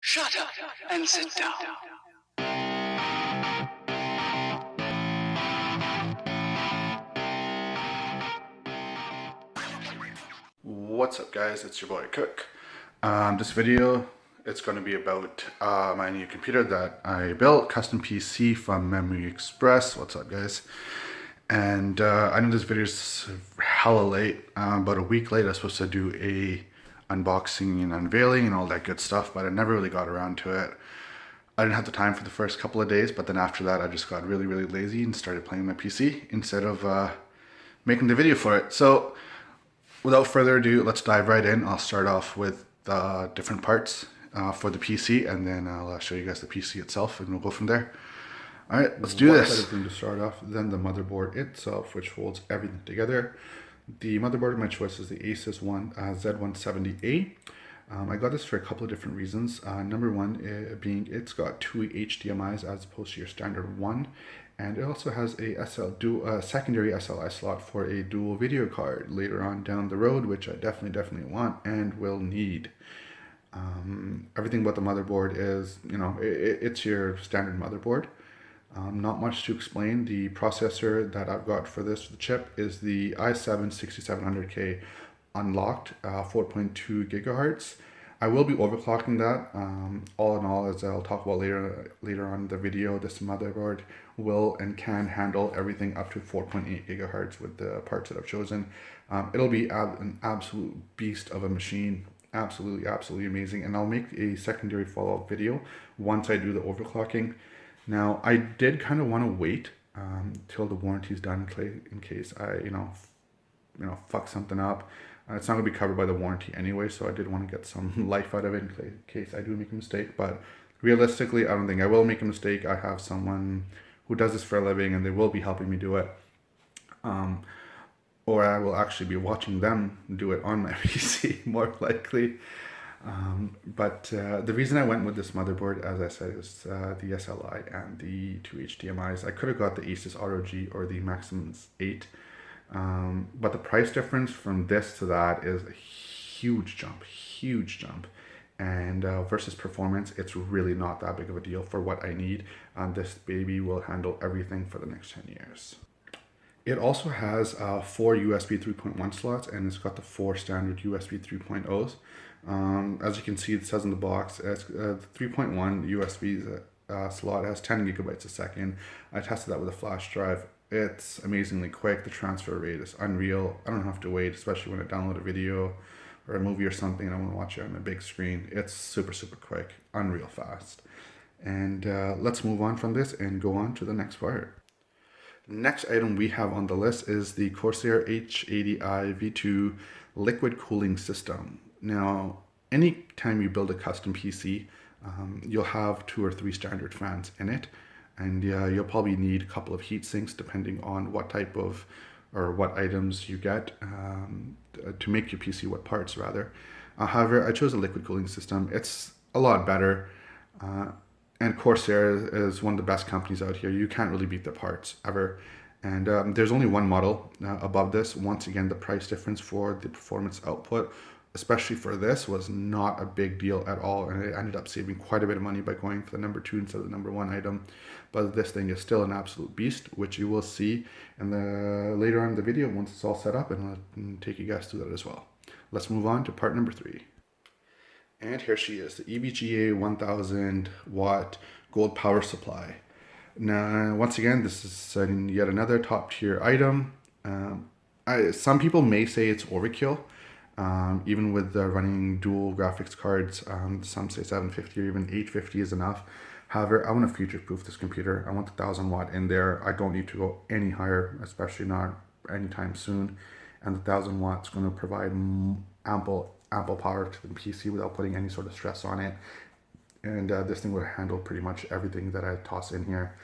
Shut up and sit down. What's up guys, it's your boy Cook. This video, it's going to be about my new computer that I built, custom PC from Memory Express. What's up guys? And I know this video is hella late, about a week late. I was supposed to do a unboxing and unveiling and all that good stuff, but I never really got around to it. I didn't have the time for the first couple of days, but then after that I just got really lazy and started playing my PC instead of making the video for it. So without further ado, let's dive right in. I'll start off with the different parts for the PC, and then I'll show you guys the PC itself, and we'll go from there. All right, let's do this. One thing to start off, then the motherboard itself, which holds everything together. The motherboard of my choice is the Asus Z170A. I got this for a couple of different reasons. Number one being it's got two HDMIs as opposed to your standard one. And it also has a secondary SLI slot for a dual video card later on down the road, which I definitely want and will need. Everything about the motherboard is, it's your standard motherboard. Not much to explain. The processor that I've got for this chip is the i7-6700K unlocked, 4.2 gigahertz. I will be overclocking that. All in all, as I'll talk about later on in the video, this motherboard will and can handle everything up to 4.8 gigahertz with the parts that I've chosen. It'll be an absolute beast of a machine. Absolutely amazing. And I'll make a secondary follow-up video once I do the overclocking. Now, I did kind of want to wait till the warranty's done in case I, fuck something up. It's not going to be covered by the warranty anyway, so I did want to get some life out of it in case I do make a mistake. But realistically, I don't think I will make a mistake. I have someone who does this for a living, and they will be helping me do it. Or I will actually be watching them do it on my PC, more likely. But the reason I went with this motherboard, as I said, is the SLI and the two HDMIs. I could have got the Asus ROG or the Maximus 8. But the price difference from this to that is a huge jump. And versus performance, it's really not that big of a deal for what I need. This baby will handle everything for the next 10 years. It also has 4 USB 3.1 slots, and it's got the 4 standard USB 3.0s. As you can see, it says in the box, it's, the 3.1 USB slot has 10 gigabytes a second. I tested that with a flash drive. It's amazingly quick. The transfer rate is unreal. I don't have to wait, especially when I download a video or a movie or something and I want to watch it on a big screen. It's super quick, unreal fast. And let's move on from this and go on to the next part. Next item we have on the list is the Corsair H80i V2 liquid cooling system. Now, anytime you build a custom PC, you'll have 2 or 3 standard fans in it. And you'll probably need a couple of heat sinks depending on what type of, or what items you get to make your PC, what parts rather. However, I chose a liquid cooling system. It's a lot better. And Corsair is one of the best companies out here. You can't really beat their parts ever. And there's only one model above this. Once again, the price difference for the performance output, especially for this, was not a big deal at all, and I ended up saving quite a bit of money by going for the number 2 instead of the number 1 item. But this thing is still an absolute beast, which you will see in later on in the video once it's all set up, and I'll take you guys through that as well. Let's move on to part number 3. And here she is, the EVGA 1000 watt gold power supply. Now, once again, this is yet another top tier item. Some people may say it's overkill. Even with running dual graphics cards, some say 750 or even 850 is enough. However, I want to future-proof this computer. I want the 1000 watt in there. I don't need to go any higher, especially not anytime soon. And the 1000 watts is going to provide ample power to the PC without putting any sort of stress on it. And this thing will handle pretty much everything that I toss in here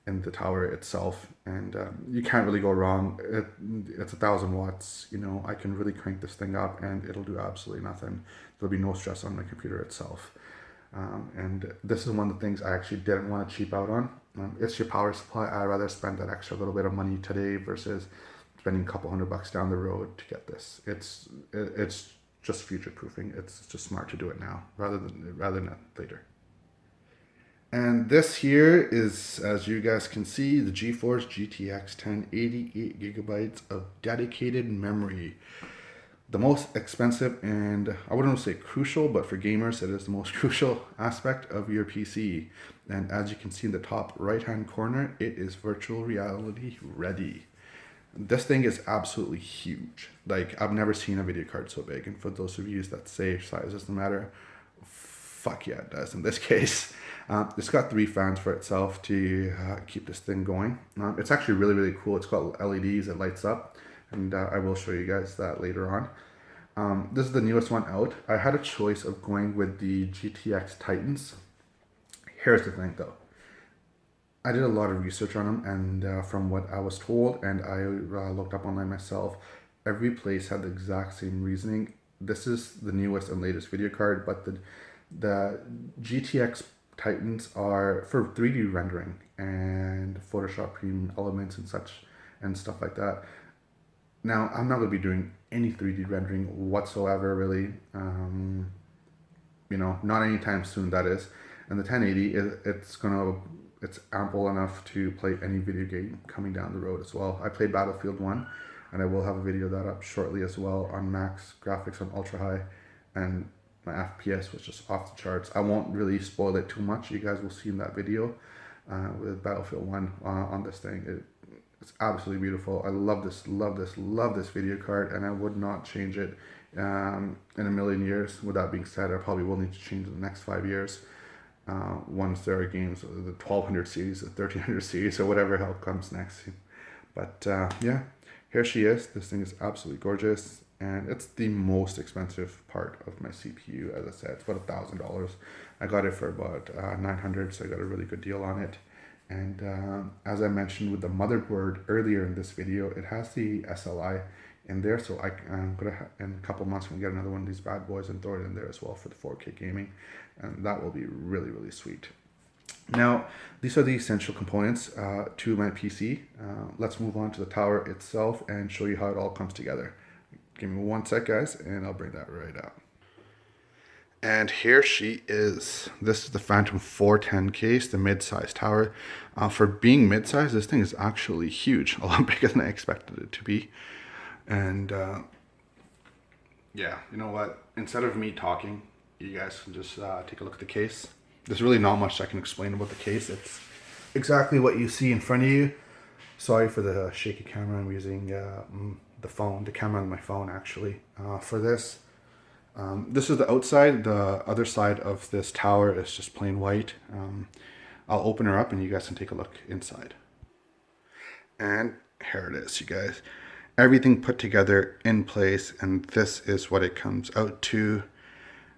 in the tower itself, and you can't really go wrong. It's 1000 watts. I can really crank this thing up and it'll do absolutely nothing. There'll be no stress on my computer itself. And this is one of the things I actually didn't want to cheap out on. It's your power supply. I'd rather spend that extra little bit of money today versus spending a couple $100 down the road to get this. It's just future proofing. It's just smart to do it now rather than later. And this here is, as you guys can see, the GeForce GTX1080, 8 gigabytes of dedicated memory. The most expensive and I wouldn't say crucial, but for gamers, it is the most crucial aspect of your PC. And as you can see in the top right-hand corner, it is virtual reality ready. This thing is absolutely huge. Like, I've never seen a video card so big. And for those of you that say size doesn't matter, fuck yeah, it does in this case. It's got 3 fans for itself to keep this thing going. It's actually really, really cool. It's got LEDs that lights up, and I will show you guys that later on. This is the newest one out. I had a choice of going with the GTX Titans. Here's the thing though. I did a lot of research on them, and from what I was told, and I looked up online myself, every place had the exact same reasoning. This is the newest and latest video card, but the GTX Titans are for 3D rendering and Photoshop premium elements and such and stuff like that. Now, I'm not going to be doing any 3D rendering whatsoever, really. You know, not anytime soon, that is. And the 1080, it's ample enough to play any video game coming down the road as well. I played Battlefield 1, and I will have a video of that up shortly as well on max graphics on ultra high, and my FPS was just off the charts. I won't really spoil it too much. You guys will see in that video with Battlefield 1 on this thing. It's absolutely beautiful. I love this video card, and I would not change it in a million years. With that being said, I probably will need to change in the next 5 years once there are games, the 1200 series, the 1300 series, or whatever hell comes next. But yeah, here she is. This thing is absolutely gorgeous, and it's the most expensive part of my CPU. As I said, it's about $1,000. I got it for about $900, so I got a really good deal on it. And as I mentioned with the motherboard earlier in this video, it has the SLI in there, so I'm gonna in a couple months I'm gonna get another one of these bad boys and throw it in there as well for the 4K gaming, and that will be really, really sweet. Now, these are the essential components to my PC. Let's move on to the tower itself and show you how it all comes together. Give me one sec, guys, and I'll bring that right up. And here she is. This is the Phantom 410 case, the mid-size tower. For being mid-size, this thing is actually huge, a lot bigger than I expected it to be. And yeah, you know what? Instead of me talking, you guys can just take a look at the case. There's really not much I can explain about the case. It's exactly what you see in front of you. Sorry for the shaky camera. I'm using the camera on my phone actually for this. This is the outside. The other side of this tower is just plain white. I'll open her up and you guys can take a look inside. And here it is, you guys. Everything put together in place, and this is what it comes out to.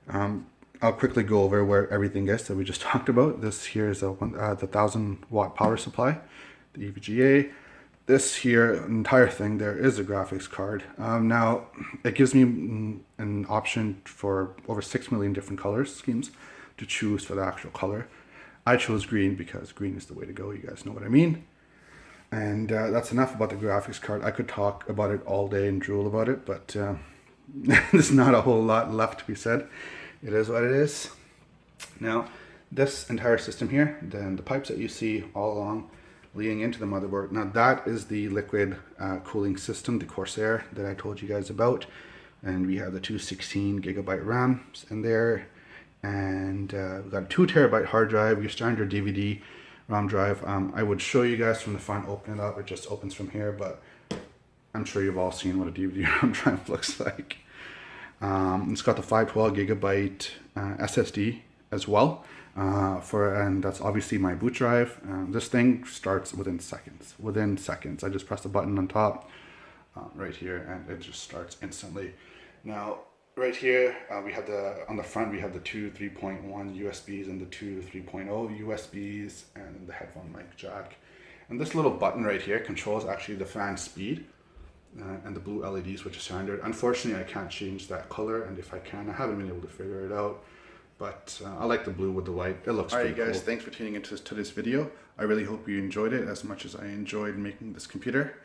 I'll quickly go over where everything is that we just talked about. This here is the 1000-watt power supply, the EVGA. This here entire thing there is a graphics card. Now it gives me an option for over 6 million different color schemes to choose for the actual color. I chose green because green is the way to go. You guys know what I mean. And that's enough about the graphics card. I could talk about it all day and drool about it, but there's not a whole lot left to be said. It is what it is. Now, this entire system here, then the pipes that you see all along leading into the motherboard. Now that is the liquid cooling system, the Corsair that I told you guys about. And we have the 216 gigabyte RAMs in there. And we've got a 2 terabyte hard drive, your standard DVD ROM drive. I would show you guys from the front, open it up. It just opens from here, but I'm sure you've all seen what a DVD ROM drive looks like. It's got the 512 gigabyte SSD as well. And that's obviously my boot drive. This thing starts within seconds. I just press the button on top right here, and it just starts instantly. Now, right here, on the front, we have the two 3.1 USBs and the two 3.0 USBs and the headphone mic jack. And this little button right here controls actually the fan speed and the blue LEDs, which is standard. Unfortunately, I can't change that color, and if I can, I haven't been able to figure it out. But I like the blue with the white. It looks pretty cool. Alright guys, thanks for tuning into this video. I really hope you enjoyed it as much as I enjoyed making this computer.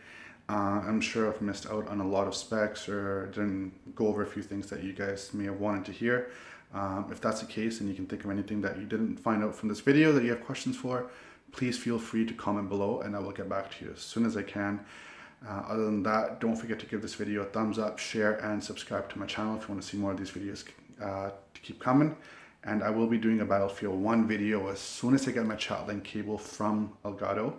I'm sure I've missed out on a lot of specs or didn't go over a few things that you guys may have wanted to hear. If that's the case and you can think of anything that you didn't find out from this video that you have questions for, please feel free to comment below and I will get back to you as soon as I can. Other than that, don't forget to give this video a thumbs up, share, and subscribe to my channel if you want to see more of these videos to keep coming. And I will be doing a Battlefield 1 video as soon as I get my chat link cable from Elgato.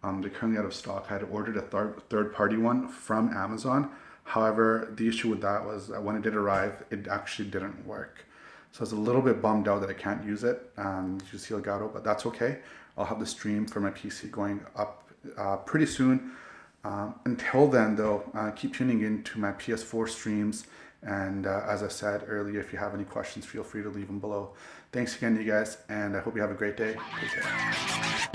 They're currently out of stock. I had ordered a third-party one from Amazon. However, the issue with that was that when it did arrive, it actually didn't work. So I was a little bit bummed out that I can't use it. You see Elgato, but that's okay. I'll have the stream for my PC going up pretty soon. Until then, though, keep tuning in to my PS4 streams. And as I said earlier, if you have any questions, feel free to leave them below. Thanks again, you guys, and I hope you have a great day. Take care.